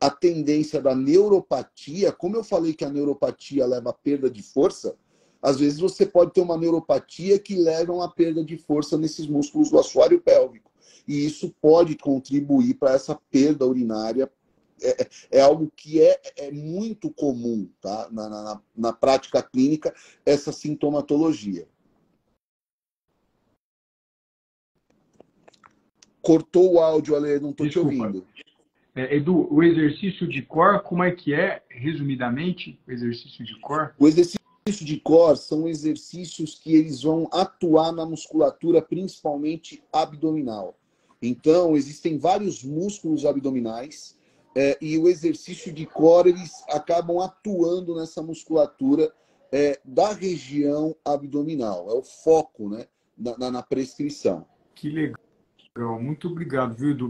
[SPEAKER 2] a tendência da neuropatia. Como eu falei que a neuropatia leva à perda de força, às vezes você pode ter uma neuropatia que leva a uma perda de força nesses músculos do assoalho pélvico. E isso pode contribuir para essa perda urinária. É algo que é muito comum, tá? Na prática clínica, essa sintomatologia. Cortou o áudio, Ale, não estou te ouvindo.
[SPEAKER 1] Edu, o exercício de core, como é que é, resumidamente, o exercício de core?
[SPEAKER 2] O exercício de core são exercícios que eles vão atuar na musculatura, principalmente abdominal. Então, existem vários músculos abdominais, e o exercício de core, eles acabam atuando nessa musculatura da região abdominal. É o foco, né, na prescrição.
[SPEAKER 1] Que legal. Muito obrigado, viu, Edu,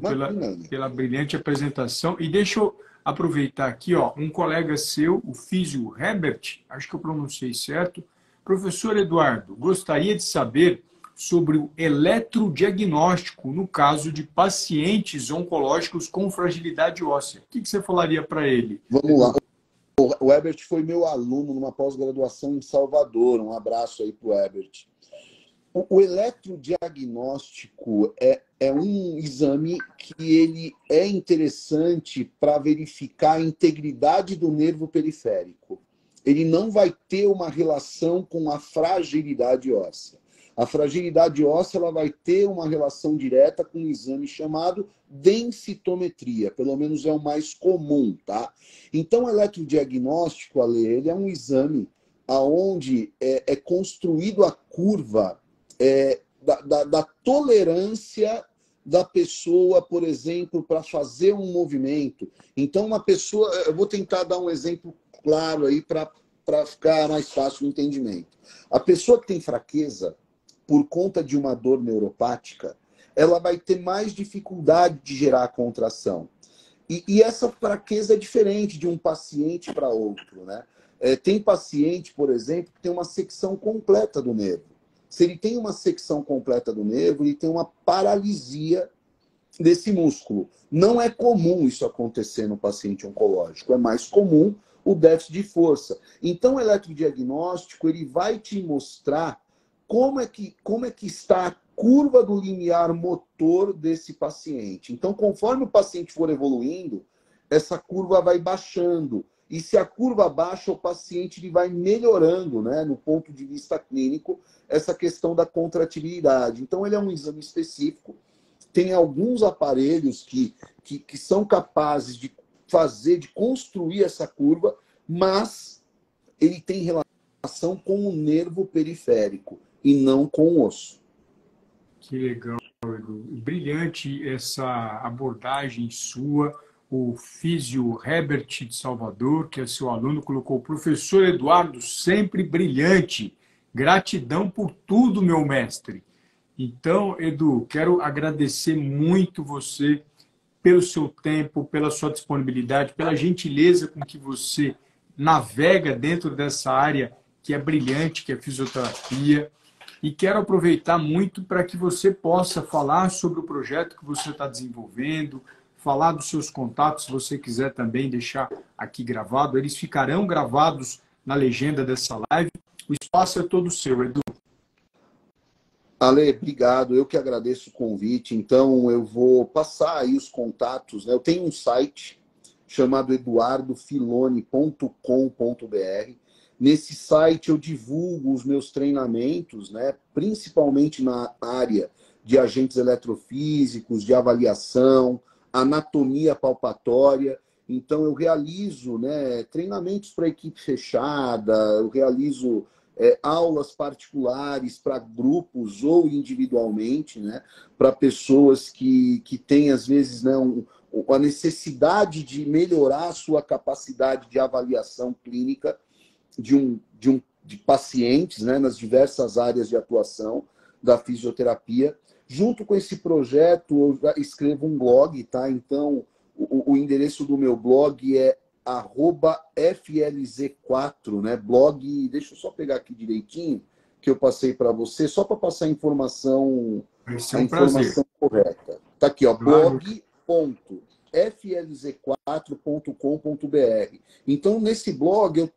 [SPEAKER 1] pela brilhante apresentação. E deixa eu aproveitar aqui, ó, um colega seu, o físio Herbert, acho que eu pronunciei certo. Professor Eduardo, gostaria de saber sobre o eletrodiagnóstico no caso de pacientes oncológicos com fragilidade óssea. O que você falaria para ele?
[SPEAKER 2] Vamos lá. O Herbert foi meu aluno numa pós-graduação em Salvador. Um abraço aí para o Herbert. O eletrodiagnóstico é um exame que ele é interessante para verificar a integridade do nervo periférico. Ele não vai ter uma relação com a fragilidade óssea. A fragilidade óssea ela vai ter uma relação direta com um exame chamado densitometria, pelo menos é o mais comum, tá? Então, o eletrodiagnóstico, Ale, ele é um exame onde é construído a curva da tolerância da pessoa, por exemplo, para fazer um movimento. Então, uma pessoa... Eu vou tentar dar um exemplo claro aí para ficar mais fácil o entendimento. A pessoa que tem fraqueza, por conta de uma dor neuropática, ela vai ter mais dificuldade de gerar a contração. E essa fraqueza é diferente de um paciente para outro, né? Tem paciente, por exemplo, que tem uma secção completa do nervo. Se ele tem uma secção completa do nervo, ele tem uma paralisia desse músculo. Não é comum isso acontecer no paciente oncológico, é mais comum o déficit de força. Então, o eletrodiagnóstico ele vai te mostrar como é que está a curva do limiar motor desse paciente. Então, conforme o paciente for evoluindo, essa curva vai baixando. E se a curva baixa, o paciente ele vai melhorando, né, no ponto de vista clínico, essa questão da contratibilidade. Então, ele é um exame específico. Tem alguns aparelhos que são capazes de construir essa curva, mas ele tem relação com o nervo periférico e não com o osso.
[SPEAKER 1] Que legal, Edu. Brilhante essa abordagem sua. O físio Herbert de Salvador, que é seu aluno, colocou: professor Eduardo, sempre brilhante. Gratidão por tudo, meu mestre. Então, Edu, quero agradecer muito você pelo seu tempo, pela sua disponibilidade, pela gentileza com que você navega dentro dessa área que é brilhante, que é fisioterapia. E quero aproveitar muito para que você possa falar sobre o projeto que você está desenvolvendo, falar dos seus contatos, se você quiser também deixar aqui gravado. Eles ficarão gravados na legenda dessa live. O espaço é todo seu, Edu.
[SPEAKER 2] Ale, obrigado. Eu que agradeço o convite. Então, eu vou passar aí os contatos, né? Eu tenho um site chamado eduardofilone.com.br. Nesse site eu divulgo os meus treinamentos, né? Principalmente na área de agentes eletrofísicos, de avaliação, anatomia palpatória. Então, eu realizo, né, treinamentos para equipe fechada, eu realizo aulas particulares para grupos ou individualmente, né, para pessoas que têm, às vezes, né, a necessidade de melhorar a sua capacidade de avaliação clínica de pacientes, né, nas diversas áreas de atuação da fisioterapia. Junto com esse projeto, eu escrevo um blog, tá? Então, o endereço do meu blog é @flz4, né? Blog, deixa eu só pegar aqui direitinho, que eu passei para você, só para passar a informação correta. Tá aqui, ó,
[SPEAKER 1] Claro.
[SPEAKER 2] blog.flz4.com.br. Então, nesse blog,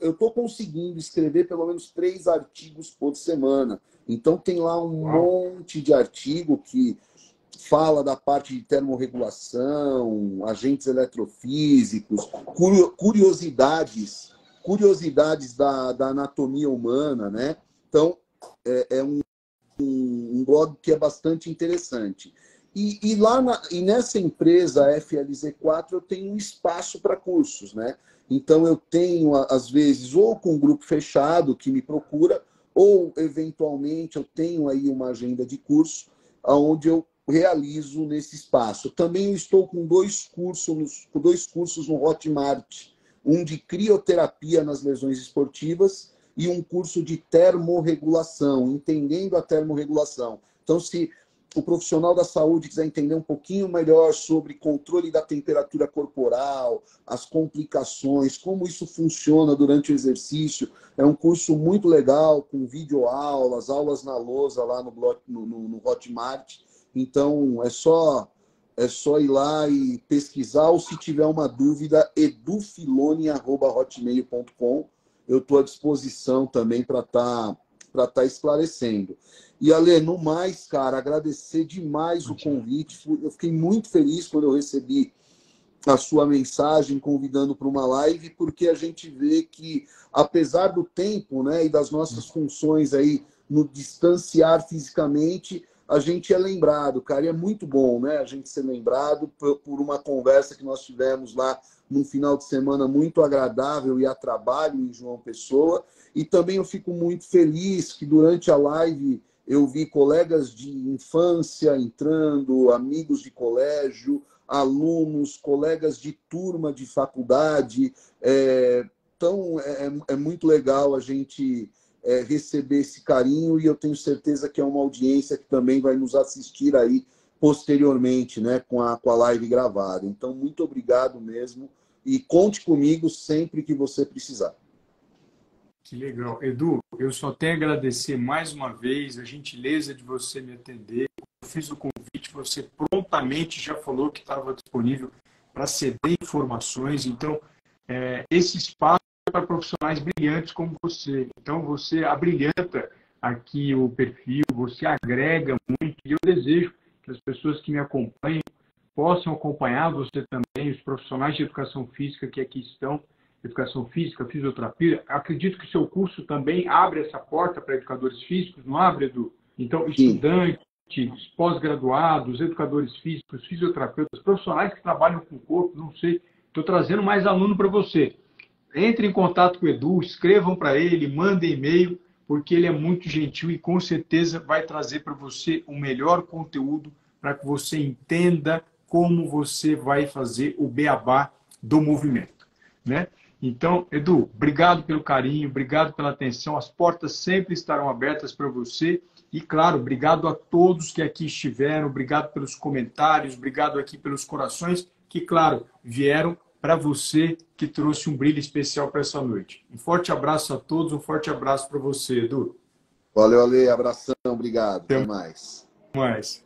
[SPEAKER 2] eu tô conseguindo escrever pelo menos 3 artigos por semana. Então, tem lá um monte de artigo que fala da parte de termorregulação, agentes eletrofísicos, curiosidades da anatomia humana, né? Então, é um blog que é bastante interessante. E nessa empresa FLZ4 eu tenho um espaço para cursos, né? Então eu tenho, às vezes, ou com um grupo fechado que me procura, ou eventualmente eu tenho aí uma agenda de curso onde eu realizo nesse espaço. Também eu estou com 2 cursos no Hotmart, um de crioterapia nas lesões esportivas e um curso de termorregulação, entendendo a termorregulação. Então, se o profissional da saúde quiser entender um pouquinho melhor sobre controle da temperatura corporal, as complicações, como isso funciona durante o exercício, é um curso muito legal, com videoaulas, aulas na lousa lá no Hotmart. Então, é só ir lá e pesquisar, ou se tiver uma dúvida, edufilone@hotmail.com. Eu estou à disposição também para tá esclarecendo. E, Ale, no mais, cara, agradecer demais o convite. Eu fiquei muito feliz quando eu recebi a sua mensagem convidando para uma live, porque a gente vê que, apesar do tempo, né, e das nossas funções aí no distanciar fisicamente, a gente é lembrado, cara, e é muito bom, né, a gente ser lembrado por uma conversa que nós tivemos lá num final de semana muito agradável e a trabalho em João Pessoa. E também eu fico muito feliz que durante a live eu vi colegas de infância entrando, amigos de colégio, alunos, colegas de turma de faculdade. Então, é muito legal a gente receber esse carinho, e eu tenho certeza que é uma audiência que também vai nos assistir aí posteriormente, né, com a live gravada. Então, muito obrigado mesmo, e conte comigo sempre que você precisar.
[SPEAKER 1] Que legal. Edu, eu só tenho a agradecer mais uma vez a gentileza de você me atender. Eu fiz o convite, você prontamente já falou que estava disponível para ceder informações. Então, esse espaço é para profissionais brilhantes como você. Então, você abrilhanta aqui o perfil, você agrega muito, e eu desejo que as pessoas que me acompanham possam acompanhar você também, os profissionais de educação física que aqui estão, educação física, fisioterapia. Acredito que o seu curso também abre essa porta para educadores físicos, não abre, Edu? Então, estudantes, pós-graduados, educadores físicos, fisioterapeutas, profissionais que trabalham com o corpo, não sei, estou trazendo mais aluno para você. Entre em contato com o Edu, escrevam para ele, mandem e-mail, porque ele é muito gentil e com certeza vai trazer para você o melhor conteúdo para que você entenda como você vai fazer o beabá do movimento, né? Então, Edu, obrigado pelo carinho, obrigado pela atenção. As portas sempre estarão abertas para você. E, claro, obrigado a todos que aqui estiveram, obrigado pelos comentários, obrigado aqui pelos corações que, claro, vieram para você, que trouxe um brilho especial para essa noite. Um forte abraço a todos, um forte abraço para você, Edu.
[SPEAKER 2] Valeu, Ale, abração, obrigado. Até mais.
[SPEAKER 1] Até mais.